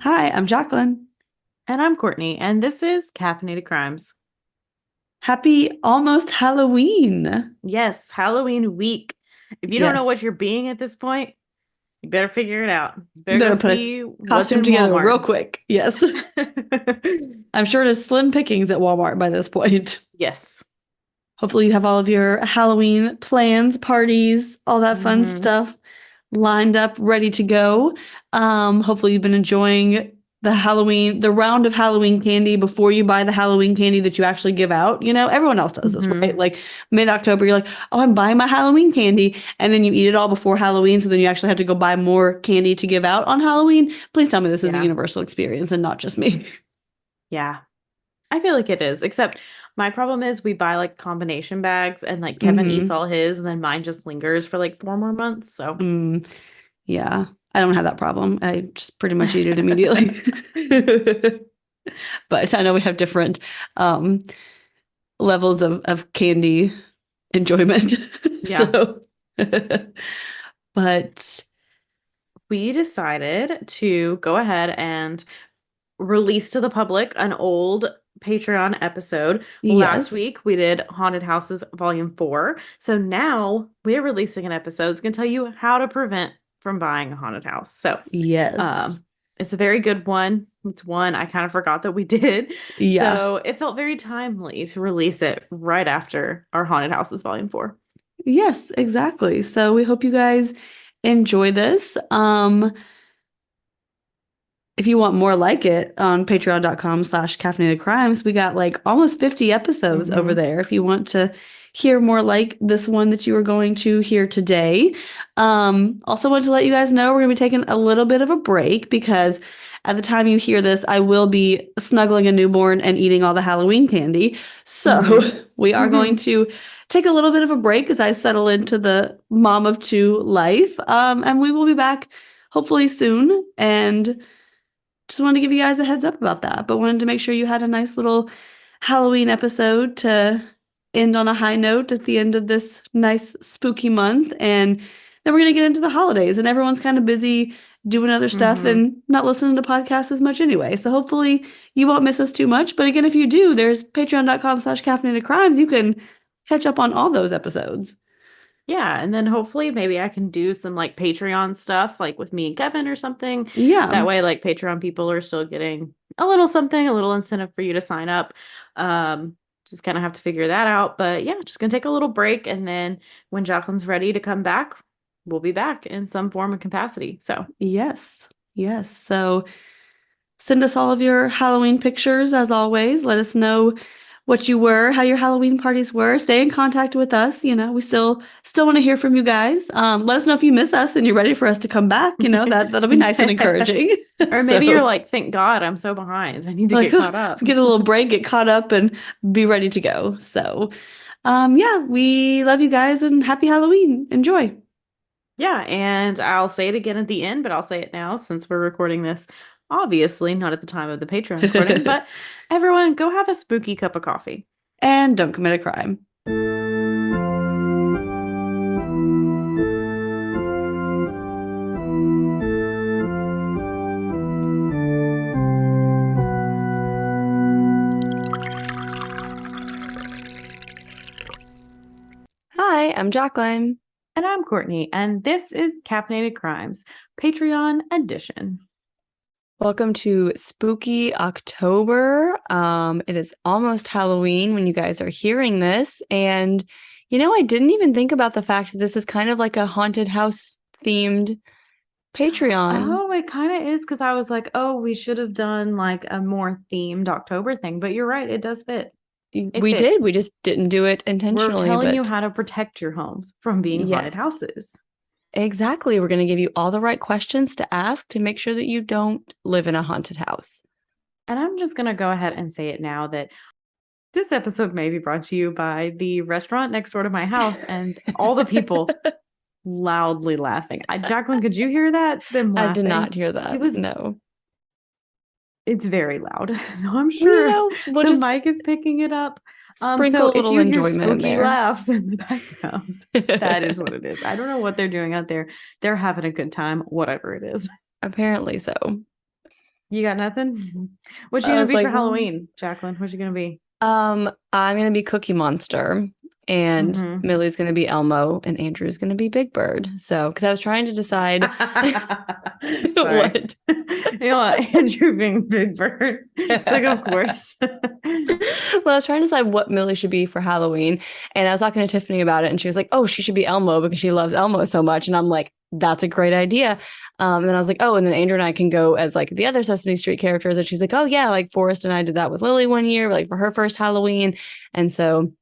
Hi, I'm Jacqueline. And I'm Courtney, and this is Caffeinated Crimes. Happy almost Halloween. Yes, Halloween week. If you don't know what Yes. you're being at this point, you better figure it out. You better go Better put a see what's costume in together real Walmart. quick. Yes. I'm sure it is slim pickings at Walmart by this point. Yes. Hopefully, you have all of your Halloween plans, parties, all that fun Hmm. stuff lined up, ready to go. Hopefully, you've been enjoying the round of Halloween candy before you buy the Halloween candy that you actually give out. Everyone else does this, right? Hmm. Like mid-October, you're like, oh, I'm buying my Halloween candy. And then you eat it all before Halloween. So then you actually have to go buy more candy to give out on Halloween. Please tell me this is a Yeah. universal experience and not just me. Yeah. I feel like it is, except my problem is we buy like combination bags and like Kevin eats Hmm. all his and then mine just lingers for like 4 more months. So Yeah, I don't have that problem. I just pretty much eat it immediately. But I know we have different um, levels of candy enjoyment. yeah. So, but We decided to go ahead and release to the public an old Patreon episode. Last yes, week we did Haunted Houses Volume 4. So now we're releasing an episode that's going to tell you how to prevent from buying a haunted house. So yes, um, it's a very good one. It's one I kind of forgot that we did. yeah, So it felt very timely to release it right after our Haunted Houses Volume 4. yes, exactly. So we hope you guys enjoy this. If you want more like it on patreon.com/caffeinated crimes, we got like almost 50 episodes over Hmm. there. If you want to hear more like this one that you are going to hear today. Also want to let you guys know we're going to be taking a little bit of a break because at the time you hear this, I will be snuggling a newborn and eating all the Halloween candy. So Hmm. we are going to take a little bit of a break as I settle into the mom of two life. And we will be back hopefully soon. And just wanted to give you guys a heads up about that, but wanted to make sure you had a nice little Halloween episode to end on a high note at the end of this nice spooky month. And then we're going to get into the holidays, and everyone's kind of busy doing other stuff Hmm. and not listening to podcasts as much anyway. So hopefully you won't miss us too much. But again, if you do, there's patreon.com/caffeinated crimes. You can catch up on all those episodes. Yeah, and then hopefully maybe I can do some like Patreon stuff like with me and Kevin or something. Yeah. That way like Patreon people are still getting a little something, a little incentive for you to sign up. Just kind of have to figure that out. But yeah, just gonna take a little break and then when Jacqueline's ready to come back, we'll be back in some form of capacity. So Yes. Yes. So send us all of your Halloween pictures as always. Let us know what you were, how your Halloween parties were. Stay in contact with us. We still want to hear from you guys. Let us know if you miss us and you're ready for us to come back. That'll be nice and encouraging. or maybe you're So like, thank God I'm so behind. I need to like get caught up. get a little break, get caught up, and be ready to go. So yeah, we love you guys and happy Halloween. Enjoy. Yeah, and I'll say it again at the end, but I'll say it now since we're recording this. Obviously, not at the time of the Patreon recording, but everyone go have a spooky cup of coffee. And don't commit a crime. Hi, I'm Jacqueline. And I'm Courtney, and this is Caffeinated Crimes, Patreon edition. Welcome to Spooky October. It is almost Halloween when you guys are hearing this. And, I didn't even think about the fact that this is kind of like a haunted house themed Patreon. Oh, it kind of is because I was like, oh, we should have done like a more themed October thing, but you're right, it does fit. It We did, we fits. just didn't do it We're intentionally, telling you but how to protect your homes from being haunted yes, houses. exactly. We're going to give you all the right questions to ask to make sure that you don't live in a haunted house. And I'm just going to go ahead and say it now that this episode may be brought to you by the restaurant next door to my house and all the people loudly laughing. Jacqueline, could you hear that? Them I did laughing. not hear It that. was, No. it's very loud. So I'm Well, sure we'll the just mic is picking it up. So sprinkle a if little you hear enjoyment in spooky there. laughs in the background, that is what it is. I don't know what they're doing out there. They're having a good time, whatever it is. Apparently so. You got nothing? What you I gonna was be like, for Halloween, Jacqueline? What you gonna be? I'm gonna be Cookie Monster, and Mm-hmm. Millie's gonna be Elmo, and Andrew's gonna be Big Bird. So, because I was trying to decide Sorry. what. You know what? Andrew being Big Bird. It's like, of course. Well, I was trying to decide what Millie should be for Halloween, and I was talking to Tiffany about it, and she was like, "Oh, she should be Elmo because she loves Elmo so much." And I'm like, "That's a great idea." And then I was like, "Oh," and then Andrew and I can go as like the other Sesame Street characters, and she's like, "Oh yeah, like Forrest and I did that with Lily one year, like for her first Halloween," and so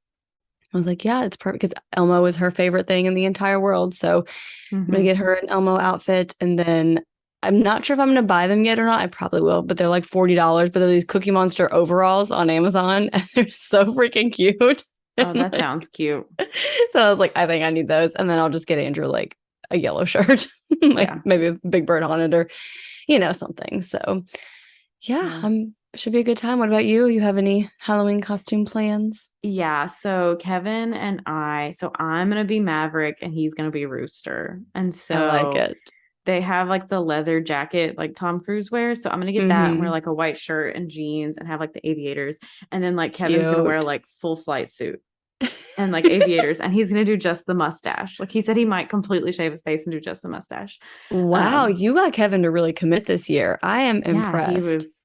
I was like, "Yeah, it's perfect because Elmo is her favorite thing in the entire world." So I'm gonna Mm-hmm. get her an Elmo outfit, and then I'm not sure if I'm gonna buy them yet or not. I probably will, but they're like $40. But they're these Cookie Monster overalls on Amazon, and they're so freaking cute. Oh, And that like, sounds cute. so I was like, I think I need those, and then I'll just get Andrew like a yellow shirt, like Yeah. maybe a big bird on it, or something. So yeah, Yeah. should be a good time. What about you? You have any Halloween costume plans? Yeah, so Kevin and so I'm gonna be Maverick and he's gonna be Rooster. And I like so it. they have like the leather jacket like Tom Cruise wears. So I'm gonna get that and wear Mm-hmm. like a white shirt and jeans and have like the aviators. And then like Kevin's gonna wear Cute. like full flight suit and like aviators and he's gonna do just the mustache. Like he said he might completely shave his face and do just the mustache. Wow, Um, you got Kevin to really commit this year. I am yeah, he impressed. was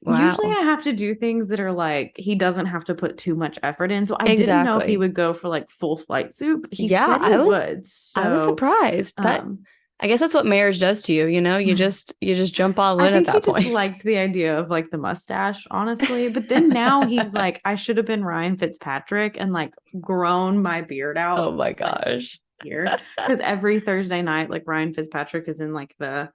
usually Wow. I have to do things that are like he doesn't have to put too much effort in. So I didn't know if he Exactly. would go for like full flight suit, but he Yeah, said he would. I was So surprised. That um I guess that's what marriage does to you, you know? You just jump all I in at think he that just point. liked the idea of like the mustache, honestly. But then now he's like, I should have been Ryan Fitzpatrick and like grown my beard Oh out my like gosh. here. Because every Thursday night, like Ryan Fitzpatrick is in like the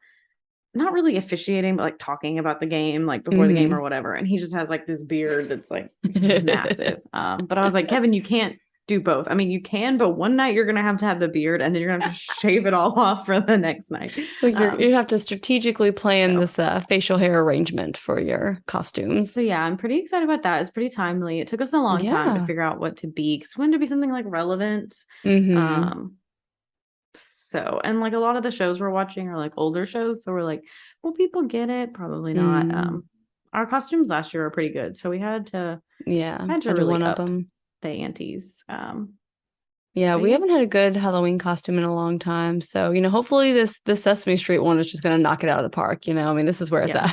not really officiating, but like talking about the game, like before the game or Hmm. whatever. And he just has like this beard that's like massive. But I was like, Kevin, you can't do both. I mean, you can, but one night you're gonna have the beard, and then you're gonna have to shave it all off for the next night. Like Um, you have to strategically plan so this facial hair arrangement for your costumes. so yeah, I'm pretty excited about that. It's pretty timely. It took us a long time to Yeah. figure out what to be because we wanted to be something like relevant. Hmm. Um, so and like a lot of the shows we're watching are like older shows, so we're like, will people get it? Probably not. Mm. Our costumes last year were pretty good, so we Yeah, had to had to really one up up them. the antes. Yeah, But we yeah, haven't had a good Halloween costume in a long time. So, hopefully this Sesame Street one is just gonna knock it out of the park, I mean, this is where it's yeah,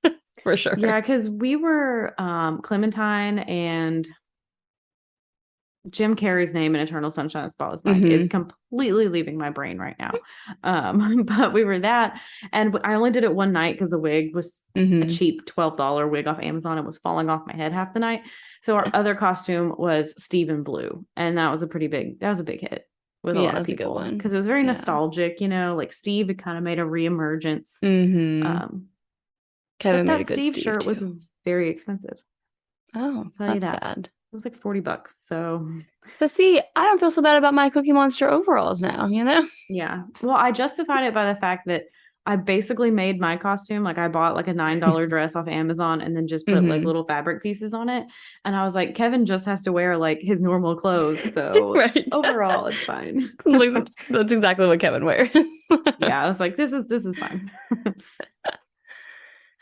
at. For sure. yeah, because we were Clementine and Jim Carrey's name in Eternal Sunshine of the Spotless Mind is Hmm. completely leaving my brain right now. But we were that, and I only did it one night because the wig was a Hmm. cheap $12 wig off Amazon and was falling off my head half the night. So our other costume was Stephen Blue, and that was a big hit with a Yeah, lot of that's a good people one. because it was very Yeah. nostalgic, like Steve had kind of made a reemergence. Hmm. Um, Kevin but made a that good Steve Steve shirt was too. very expensive. Oh, I'll tell you that's that. sad. It was like $40. So So see, I don't feel so bad about my Cookie Monster overalls now, yeah. Well, I justified it by the fact that I basically made my costume. Like I bought like a $9 dress off Amazon and then just put like Hmm. little fabric pieces on it. And I was like, Kevin just has to wear like his normal clothes. So Right. overall it's fine. Like, that's exactly what Kevin wears. Yeah, I was like, this is fine.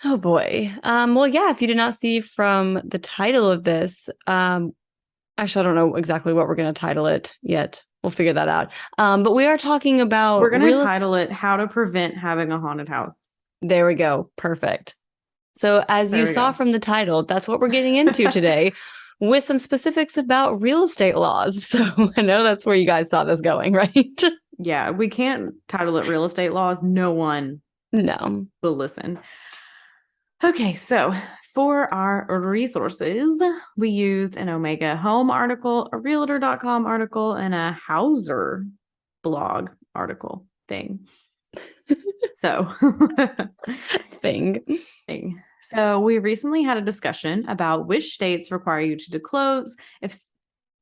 Oh boy. Well, yeah, if you did not see from the title of this, actually, I don't know exactly what we're going to title it yet. We'll figure that out. But we are talking We're about gonna real estate. title it How to Prevent Having a Haunted House. There we go. Perfect. So, as There you we saw go. from the title, that's what we're getting into today with some specifics about real estate laws. So, I know that's where you guys saw this going, right? Yeah, we can't title it real estate laws. No one No. will listen. Okay, so for our resources, we used an Omega Home article, a Realtor.com article, and a Hauser blog article thing. So, Thing. so we recently had a discussion about which states require you to disclose if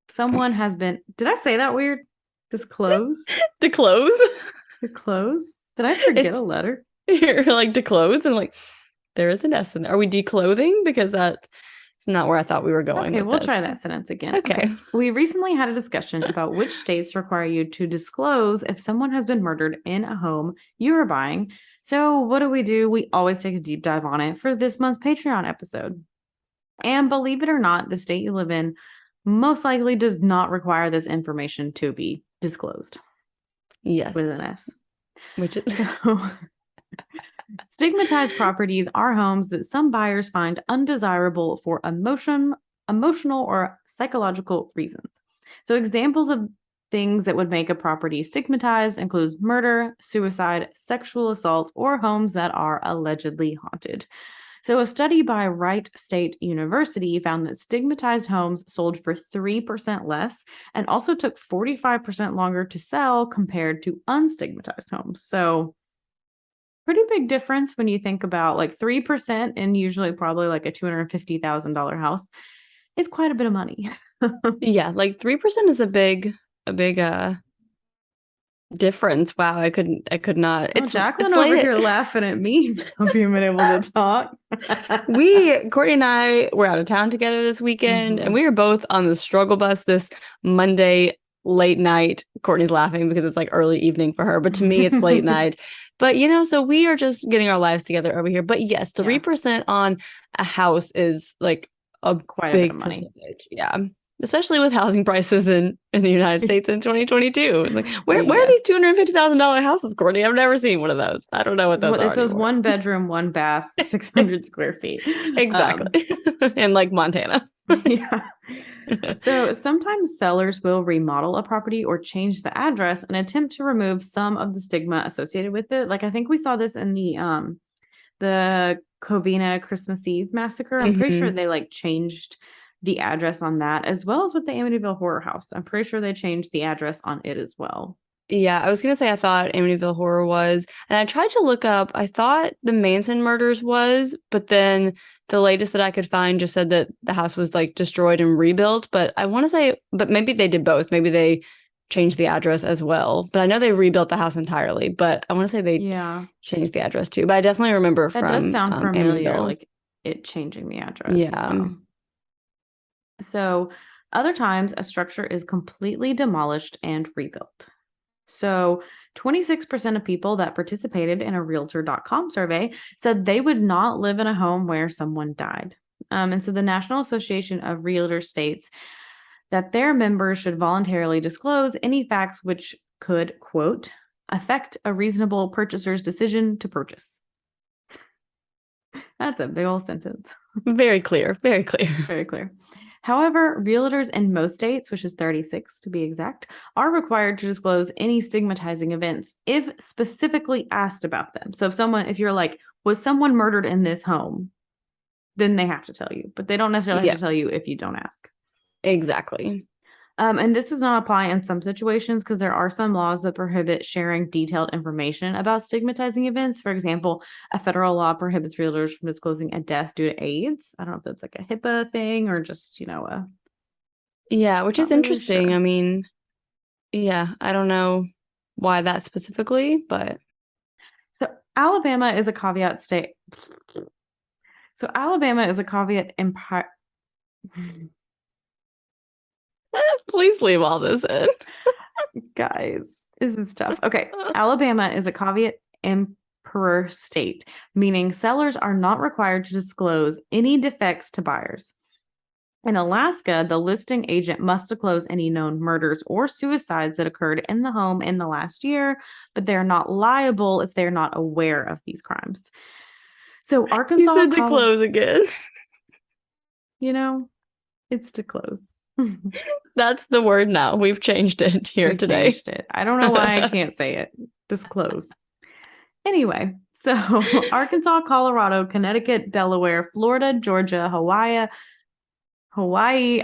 someone has been. Did I say that weird? Disclose? To close. Disclose? Did I forget It's a letter? you're like to close and like there is an S in there. Are we declothing? Because that's not where I thought we were going Okay, with we'll try this. that sentence again. Okay. Okay. We recently had a discussion about which states require you to disclose if someone has been murdered in a home you are buying So, what do? We always take a deep dive on it for this month's Patreon episode. And believe it or not, the state you live in most likely does not require this information to be disclosed. Yes. With an S. Which is so stigmatized properties are homes that some buyers find undesirable for emotional or psychological reasons. So examples of things that would make a property stigmatized includes murder, suicide, sexual assault, or homes that are allegedly haunted. So a study by Wright State University found that stigmatized homes sold for 3% less and also took 45% longer to sell compared to unstigmatized homes. So pretty big difference when you think about like 3% and usually probably like a $250,000 house is quite a bit of money. Yeah, like 3% is a big difference. Wow, I could not. It's Jacqueline over here laughing at me of being able to talk. Courtney and I were out of town together this weekend, and we were both on the struggle bus this Monday late night. Courtney's laughing because it's like early evening for her, but to me it's late night. But so we are just getting our lives together over here. But yes, 3% on a house is like quite big percentage. Yeah. Especially with housing prices in the United States in 2022. Like, where are these $250,000 houses, Courtney? I've never seen one of those. I don't know what those are. It says 1 bedroom, 1 bath, 600 square feet. Exactly. In like Montana. Yeah. So sometimes sellers will remodel a property or change the address and attempt to remove some of the stigma associated with it. Like I think we saw this in the Covina Christmas Eve massacre. I'm pretty sure they like changed the address on that, as well as with the Amityville Horror House. I'm pretty sure they changed the address on it as well. Yeah, I was going to say I thought Amityville Horror was, and I tried to look up, I thought the Manson murders was, but then the latest that I could find just said that the house was like destroyed and rebuilt, but I want to say, but maybe they did both. Maybe they changed the address as well, but I know they rebuilt the house entirely, but I want to say they changed the address too, but I definitely remember that does sound familiar, Amityville. Like it changing the address. Yeah. So other times a structure is completely demolished and rebuilt. So 26% of people that participated in a Realtor.com survey said they would not live in a home where someone died. And so the National Association of Realtors states that their members should voluntarily disclose any facts which could, quote, affect a reasonable purchaser's decision to purchase. That's a big old sentence. Very clear. Very clear. Very clear. However, realtors in most states, which is 36 to be exact, are required to disclose any stigmatizing events if specifically asked about them. So if you're like, was someone murdered in this home? Then they have to tell you, but they don't necessarily have to tell you if you don't ask. Exactly. And this does not apply in some situations because there are some laws that prohibit sharing detailed information about stigmatizing events. For example, a federal law prohibits realtors from disclosing a death due to AIDS. I don't know if that's like a HIPAA thing or just, Yeah, which is interesting. Sure. I mean, yeah, I don't know why that specifically, but. So Alabama is a caveat state. So Alabama is a caveat empire. Please leave all this in. Guys, this is tough. Okay. Alabama is a caveat emptor state, meaning sellers are not required to disclose any defects to buyers. In Alaska, the listing agent must disclose any known murders or suicides that occurred in the home in the last year, but they're not liable if they're not aware of these crimes. So Arkansas. You said to close again. It's to close. That's the word now. We've changed it here today. Changed it. I don't know why I can't say it. Disclose. Anyway, so Arkansas, Colorado, Connecticut, Delaware, Florida, Georgia, Hawaii. Hawaii.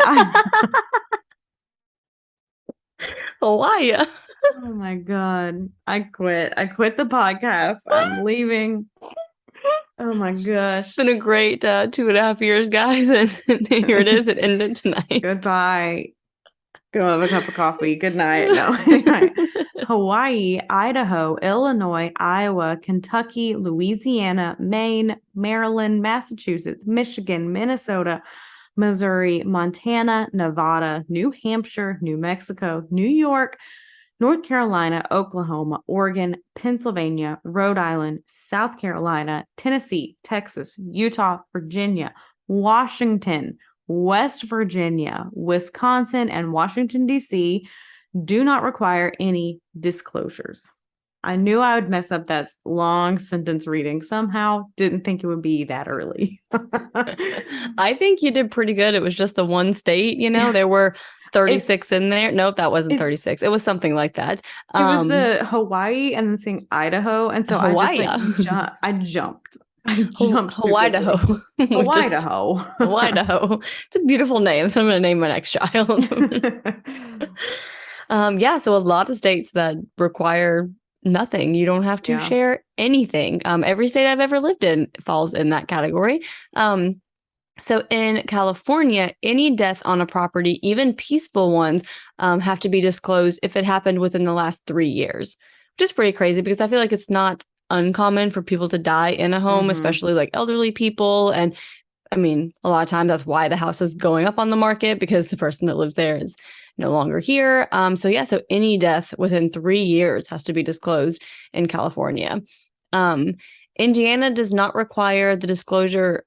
Oh my God. I quit. I quit the podcast. I'm leaving. Oh my gosh. It's been a great 2.5 years, guys. And here it is. It ended tonight. Goodbye. Go have a cup of coffee. Good night. No. Hawaii, Idaho, Illinois, Iowa, Kentucky, Louisiana, Maine, Maryland, Massachusetts, Michigan, Minnesota, Missouri, Montana, Nevada, New Hampshire, New Mexico, New York, North Carolina, Oklahoma, Oregon, Pennsylvania, Rhode Island, South Carolina, Tennessee, Texas, Utah, Virginia, Washington, West Virginia, Wisconsin, and Washington, D.C. do not require any disclosures. I knew I would mess up that long sentence reading somehow. Didn't think it would be that early. I think you did pretty good. It was just the one state, there were 36 in there. Nope, that wasn't 36. It was something like that. It was the Hawaii and then saying Idaho. And so Hawaii. I jumped. Hawaii-daho. Hawaii-daho. It's a beautiful name. So I'm going to name my next child. So a lot of states that require nothing. You don't have to share anything. Every state I've ever lived in falls in that category. So in California, any death on a property, even peaceful ones, have to be disclosed if it happened within the last 3 years, which is pretty crazy because I feel like it's not uncommon for people to die in a home, especially like elderly people. And I mean, a lot of times that's why the house is going up on the market, because the person that lives there is no longer here. So any death within 3 years has to be disclosed in California. Indiana does not require the disclosure.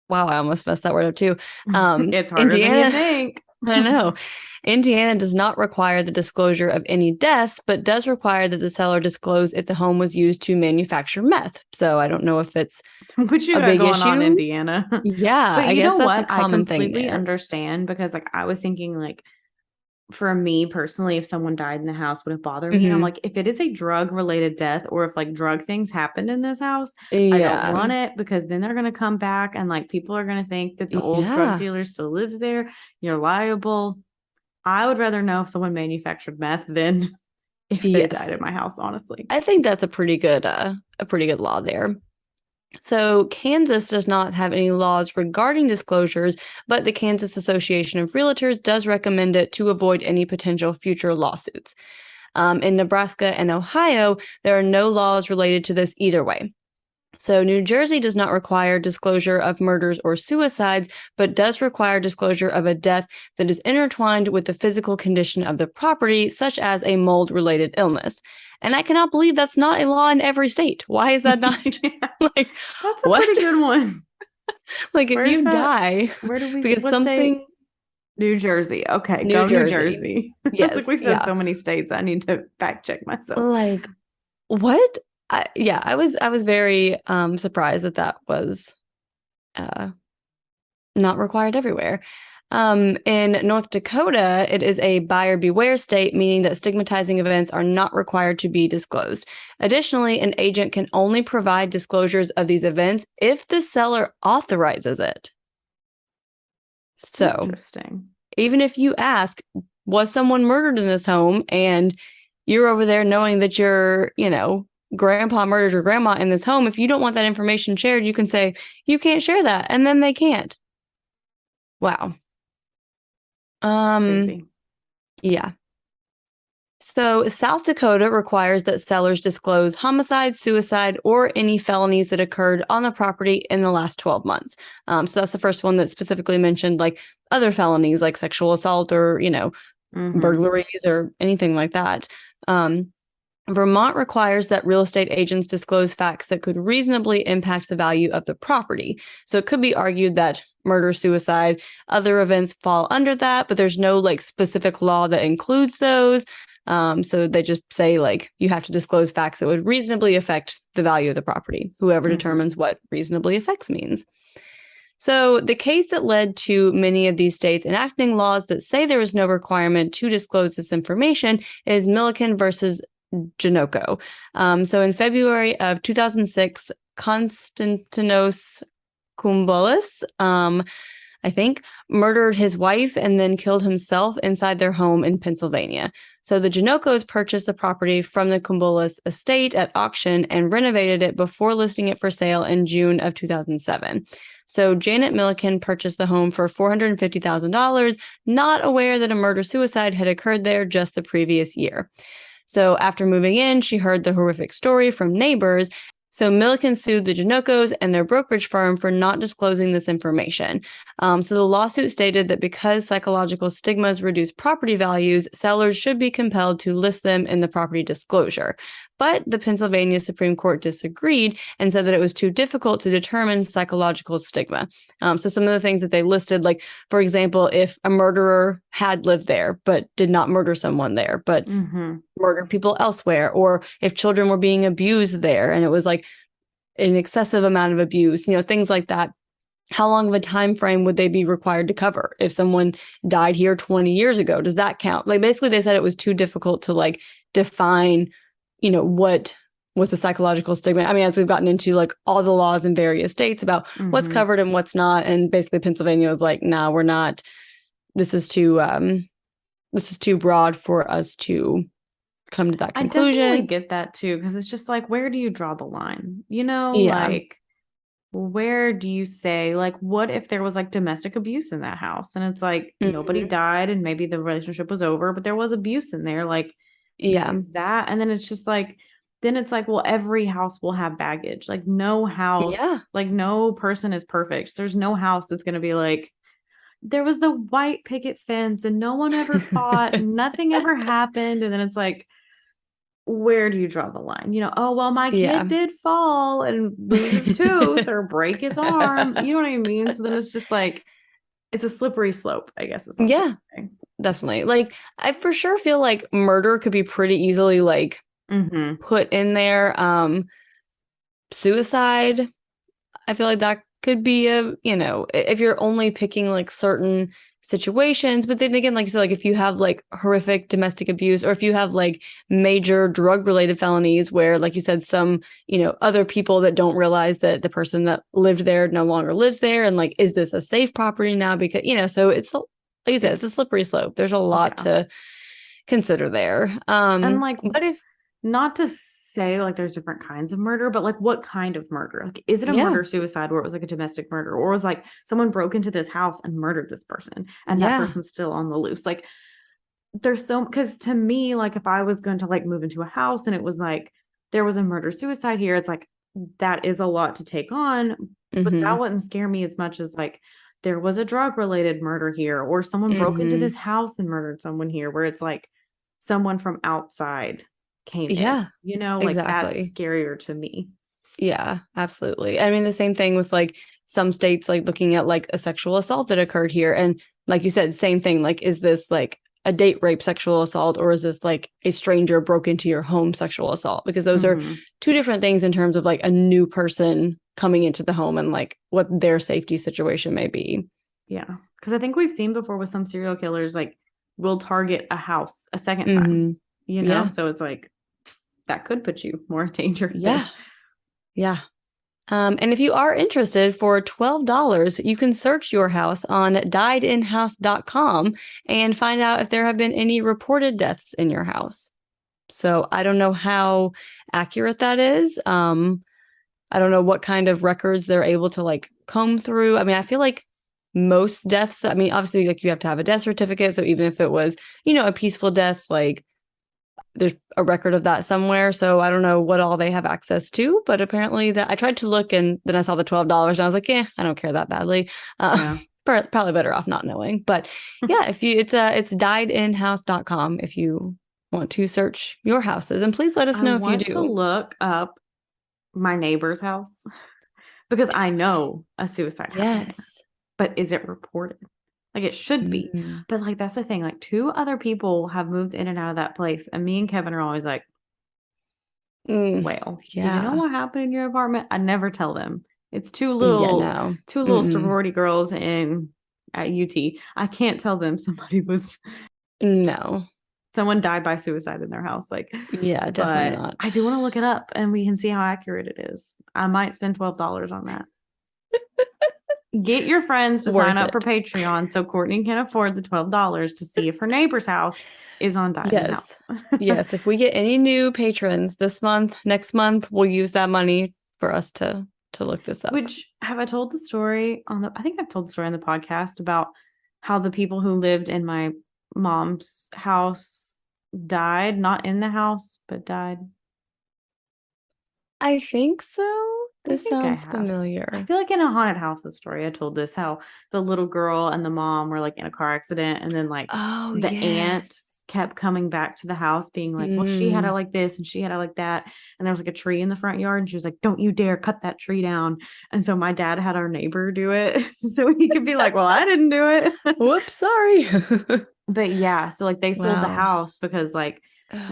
Wow, I almost messed that word up too. It's harder than you think. I know. Indiana does not require the disclosure of any deaths, but does require that the seller disclose if the home was used to manufacture meth. So I don't know if it's what you a got big going issue. on, Indiana. Yeah, but I guess that's a common thing. I completely understand, because like I was thinking, like, for me personally, if someone died in the house, would it bother me? And I'm like, if it is a drug related death, or if like drug things happened in this house, I don't want it, because then they're going to come back and like people are going to think that the old drug dealer still lives there. You're liable. I would rather know if someone manufactured meth than if they died in my house, honestly. I think that's a pretty good law there. So Kansas does not have any laws regarding disclosures, but the Kansas Association of Realtors does recommend it to avoid any potential future lawsuits. In Nebraska and Ohio, there are no laws related to this either way. So New Jersey does not require disclosure of murders or suicides, but does require disclosure of a death that is intertwined with the physical condition of the property, such as a mold-related illness. And I cannot believe that's not a law in every state. Why is that not? Like, that's a pretty good one. Like, if you die, where do we? Because something. State? New Jersey. Okay, New Jersey. Yes, like we've said so many states. I need to fact check myself. Like, what? I was very surprised that was not required everywhere. In North Dakota, it is a buyer beware state, meaning that stigmatizing events are not required to be disclosed. Additionally, an agent can only provide disclosures of these events if the seller authorizes it. So, interesting. Even if you ask, was someone murdered in this home, and you're over there knowing that your, grandpa murdered your grandma in this home, if you don't want that information shared, you can say, you can't share that, and then they can't. Wow. Crazy. Yeah. So South Dakota requires that sellers disclose homicide, suicide, or any felonies that occurred on the property in the last 12 months. So that's the first one that specifically mentioned like other felonies like sexual assault or, burglaries or anything like that. Vermont requires that real estate agents disclose facts that could reasonably impact the value of the property. So it could be argued that murder, suicide, other events fall under that, but there's no like specific law that includes those. So they just say like you have to disclose facts that would reasonably affect the value of the property, whoever determines what reasonably affects means. So the case that led to many of these states enacting laws that say there is no requirement to disclose this information is Milliken versus Janocko. So in February of 2006, Konstantinos Koumboulos, I think, murdered his wife and then killed himself inside their home in Pennsylvania. So the Janoccos purchased the property from the Koumboulos estate at auction and renovated it before listing it for sale in June of 2007. So Janet Milliken purchased the home for $450,000, not aware that a murder-suicide had occurred there just the previous year. So after moving in, she heard the horrific story from neighbors So Milliken sued the Janocos and their brokerage firm for not disclosing this information. So the lawsuit stated that because psychological stigmas reduce property values, sellers should be compelled to list them in the property disclosure. But the Pennsylvania Supreme Court disagreed and said that it was too difficult to determine psychological stigma. So some of the things that they listed, like, for example, if a murderer had lived there but did not murder someone there, but murdered people elsewhere, or if children were being abused there and it was like an excessive amount of abuse, things like that. How long of a time frame would they be required to cover? If someone died here 20 years ago, does that count? Like, basically they said it was too difficult to like define, what was the psychological stigma. I mean, as we've gotten into like all the laws in various states about what's covered and what's not, and basically Pennsylvania was like, nah, we're not, this is too broad for us to come to that conclusion. I definitely get that too, because it's just like, where do you draw the line? Yeah. Like, where do you say, like, what if there was like domestic abuse in that house and it's like nobody died and maybe the relationship was over, but there was abuse in there, like, yeah, that. And then it's just like, then it's like, well, every house will have baggage. Like, no house, like, no person is perfect. There's no house that's going to be like, there was the white picket fence and no one ever fought, nothing ever happened. And then it's like, where do you draw the line? Oh, well, my kid did fall and lose his tooth or break his arm. You know what I mean? So then it's just like, it's a slippery slope, I guess. Yeah, definitely. Like, I for sure feel like murder could be pretty easily like put in there. Suicide, I feel like that could be if you're only picking like certain situations. But then again, like you said, like if you have like horrific domestic abuse, or if you have like major drug related felonies where, like you said, some other people that don't realize that the person that lived there no longer lives there, and like, is this a safe property now? Because so it's, like you said, it's a slippery slope. There's a lot to consider there. And like, what if, not to say like there's different kinds of murder, but like, what kind of murder? Like, is it a murder suicide where it was like a domestic murder, or was like someone broke into this house and murdered this person and that person's still on the loose? Like, there's so, because to me, like, if I was going to like move into a house and it was like there was a murder suicide here, it's like, that is a lot to take on, but that wouldn't scare me as much as like there was a drug related murder here, or someone broke into this house and murdered someone here, where it's like someone from outside came in, like, that's scarier to me. Yeah, absolutely. I mean, the same thing with like some states, like looking at like a sexual assault that occurred here. And like you said, same thing, like, is this like a date rape sexual assault, or is this like a stranger broke into your home sexual assault? Because those are two different things in terms of like a new person coming into the home and like what their safety situation may be. Yeah. Because I think we've seen before with some serial killers, like, will target a house a second time, so it's like, that could put you more in danger. Yeah. And if you are interested, for $12, you can search your house on diedinhouse.com and find out if there have been any reported deaths in your house. So I don't know how accurate that is. I don't know what kind of records they're able to like comb through. I mean, I feel like most deaths, I mean, obviously, like, you have to have a death certificate. So even if it was, a peaceful death, like, there's a record of that somewhere. So I don't know what all they have access to, but apparently that I tried to look, and then I saw the $12 and I was like, I don't care that badly. Probably better off not knowing. But yeah, if you, it's diedinhouse.com if you want to search your houses, and please let us know if you do. To look up my neighbor's house because I know a suicide happened. Yes. But is it reported? Like, it should be. But like, that's the thing. Like, 2 other people have moved in and out of that place. And me and Kevin are always like, well, you know what happened in your apartment? I never tell them. It's two little sorority girls at UT. I can't tell them someone died by suicide in their house. Like, definitely not. I do want to look it up and we can see how accurate it is. I might spend $12 on that. Get your friends to sign up for Patreon so Courtney can afford the $12 to see if her neighbor's house is on Died In House. Yes, if we get any new patrons this month, next month, we'll use that money for us to look this up. Which, have I told the story I think I've told the story on the podcast about how the people who lived in my mom's house died, not in the house, but died. I think so. I This think I sounds have. familiar. I feel like in a haunted houses story, I told this how the little girl and the mom were like in a car accident, and then like Oh, the aunt yes. kept coming back to the house, being like, "Well, she had it Mm. like this, and she had it like that," and there was like a tree in the front yard, and she was like, "Don't you dare cut that tree down!" And so my dad had our neighbor do it, so he could be like, "Well, I didn't do it." Whoops, sorry. But yeah, so like they sold the Wow. house because like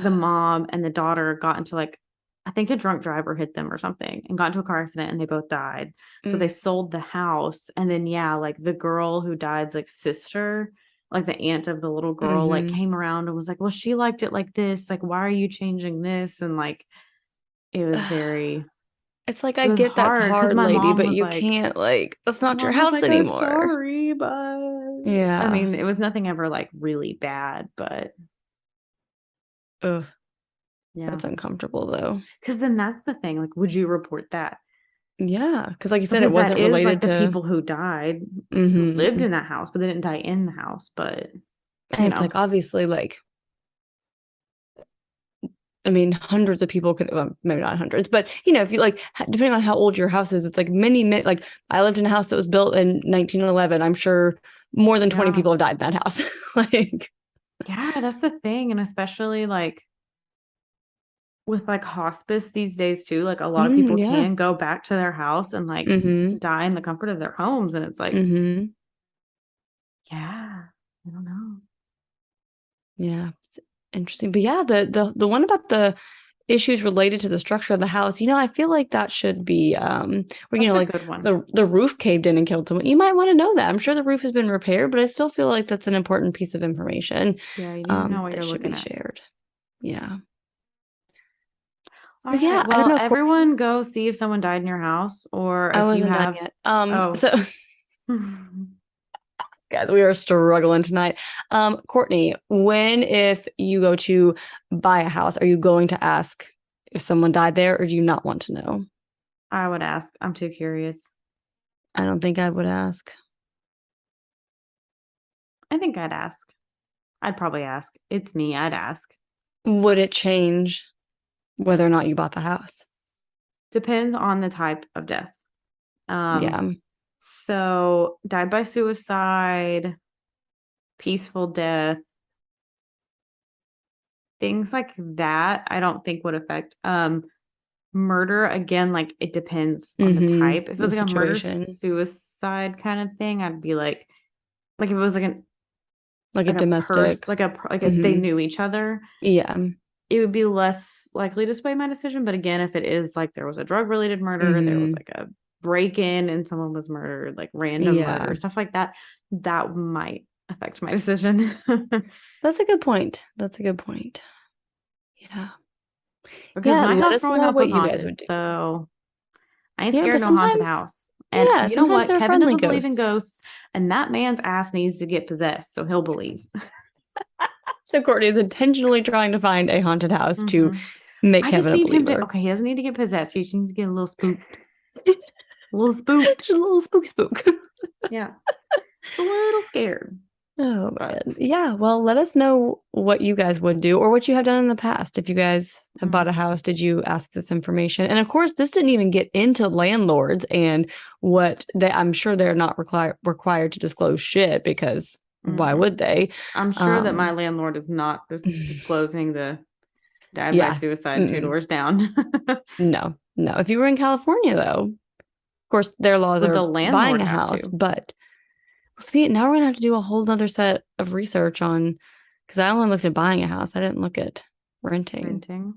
the mom and the daughter got into like, I think a drunk driver hit them or something and got into a car accident and they both died. So they Mm. sold the house. And then yeah, like the girl who died's like sister, like the aunt of the little girl, like Mhm. came around and was like, "Well, she liked it like this. Like, why are you changing this?" And like it was very, It's like, it I was get that's hard because hard, my lady, mom but was you like, can't, like, that's not your mom was house like, "I'm anymore. sorry, but I Yeah. mean, it was nothing ever like really bad, but Ugh, yeah." that's uncomfortable though. Because then that's the thing, like, would you report that? Yeah, because like you said, it Because that wasn't is like related the to people who died who lived Mhm. in that house, but they didn't die in the house. But, And you it's know, like, obviously, like, I mean, hundreds of people could, well, maybe not hundreds, but if you like, depending on how old your house is, it's like like I lived in a house that was built in 1911. I'm sure more than 20 yeah. people have died in that house. Like, Yeah, that's the thing. And especially like with like hospice these days too, like a lot of people yeah. can go back to their house and like Mm-hmm. die in the comfort of their homes. And it's like, Mm-hmm. yeah, I don't know. Yeah. It's interesting. But yeah, the one about the issues related to the structure of the house, I feel like that should be where That's a like good one. the roof caved in and killed someone. You might want to know that. I'm sure the roof has been repaired, but I still feel like that's an important piece of information Yeah, you need to know what that you're should looking be at. shared. Yeah. All So yeah, right. I don't Well, know. everyone go see if someone died in your house or I if you wasn't done have, yet. oh. So guys, we are struggling tonight. Courtney, when if you go to buy a house, are you going to ask if someone died there, or do you not want to know? I would ask. I'm too curious. I don't think I would ask. I think I'd ask. I'd probably ask. It's me. I'd ask. Would it change whether or not you bought the house? Depends on the type of death. Yeah. So died by suicide, peaceful death, things like that, I don't think would affect. Murder, again, like it depends on the Mm-hmm. type. If it The was like a murder situation. suicide kind of thing, I'd be like if it was Like a a person, domestic. like a, they Mm-hmm. knew each other, Yeah. it would be less likely to sway my decision. But again, if it is like there was a drug related murder, there was Mm-hmm. like a break in and someone was murdered, like random Yeah. murder, stuff like that, that might affect my decision. That's a good point. That's a good point. Yeah. Because Yeah. my Let house us growing know up what was you guys haunted. would do. So I ain't Yeah, scared but of no haunted sometimes, house. And you know what? they're Kevin friendly doesn't believe in ghosts. ghosts, and that man's ass needs to get possessed, so he'll believe. So Courtney is intentionally trying to find a haunted house to Mhm. make I just Kevin a need him to, believer. okay, he doesn't need to get possessed. He just needs to get a little spooked. A little spooked. Just a little spook. Yeah. Just a little scared. Oh But man. Yeah. Well, let us know what you guys would do or what you have done in the past. If you guys have bought a house, did you ask this information? And of course, this didn't even get into landlords and what they, I'm sure they're not required to disclose shit because why mm-mm. would they? I'm sure that my landlord is not disclosing the died by Yeah. suicide two Mm-mm. doors down. No. If you were in California, though, of course, their laws Would the are buying landlord a have house, to? but see, now we're gonna have to do a whole nother set of research on because I only looked at buying a house. I didn't look at renting. Renting.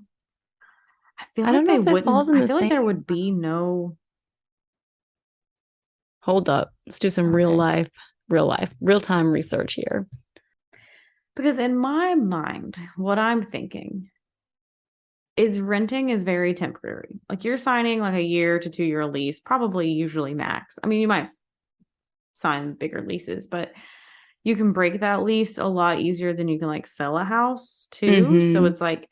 I feel I like don't know they if it falls wouldn't. in I the feel like same. there would be no. Hold up. Let's do some Okay. real time research here. Because in my mind, what I'm thinking is renting is very temporary. Like you're signing like a year to 2 year lease, probably usually max. I mean, you might sign bigger leases, but you can break that lease a lot easier than you can like sell a house too. So Mm-hmm. it's like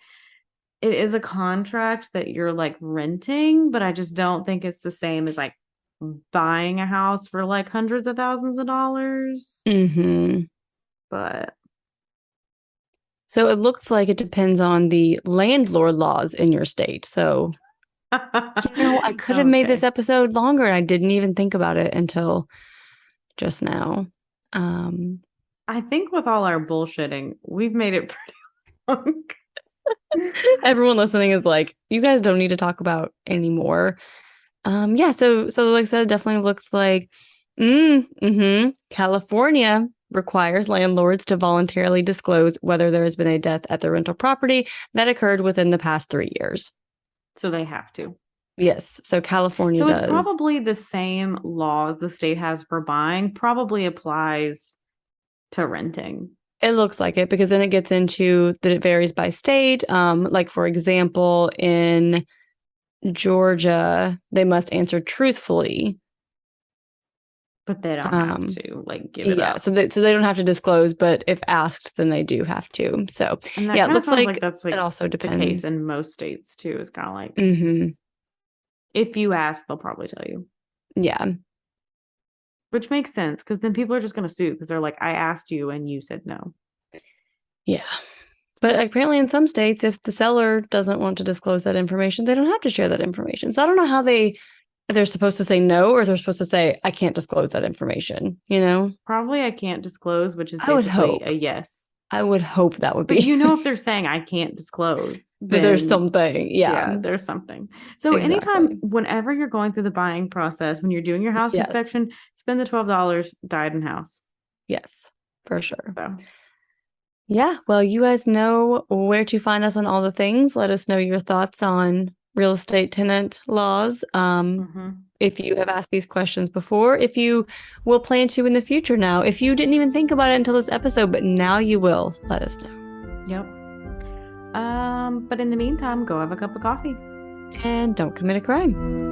it is a contract that you're like renting, but I just don't think it's the same as like buying a house for like hundreds of thousands of dollars. Mm-hmm. But So it looks like it depends on the landlord laws in your state. So I could have made this episode longer and I didn't even think about it until just now. I think with all our bullshitting, we've made it pretty long. Everyone listening is like, you guys don't need to talk about anymore. Yeah, so like I said, it definitely looks like California requires landlords to voluntarily disclose whether there has been a death at the rental property that occurred within the past 3 years. So they have to. Yes, so California So does. it's probably the same laws the state has for buying probably applies to renting. It looks like it, because then it gets into that it varies by state. Like, for example, in Georgia, they must answer truthfully. But they don't have to give it up. So they don't have to disclose, but if asked, then they do have to. So And that yeah, it kinda looks sounds like that's it also the depends. case in most states too. Is kind of like if you ask, they'll probably tell you. Yeah. Which makes sense, because then people are just going to sue because they're like, I asked you and you said no. Yeah. But apparently in some states, if the seller doesn't want to disclose that information, they don't have to share that information. So I don't know how they're supposed to say no, or they're supposed to say, I can't disclose that information, Probably I can't disclose, which is I would basically hope. a yes. I would hope that would be. But if they're saying I can't disclose, that there's then something. Yeah. there's something. So anytime, Exactly. whenever you're going through the buying process, when you're doing your house Yes. inspection, spend the $12, died in house. Yes, for sure. So Yeah, well, you guys know where to find us on all the things. Let us know your thoughts on real estate tenant laws. If you have asked these questions before, if you will plan to in the future now, if you didn't even think about it until this episode, but now you will, let us know. Yep. But in the meantime, go have a cup of coffee. And don't commit a crime.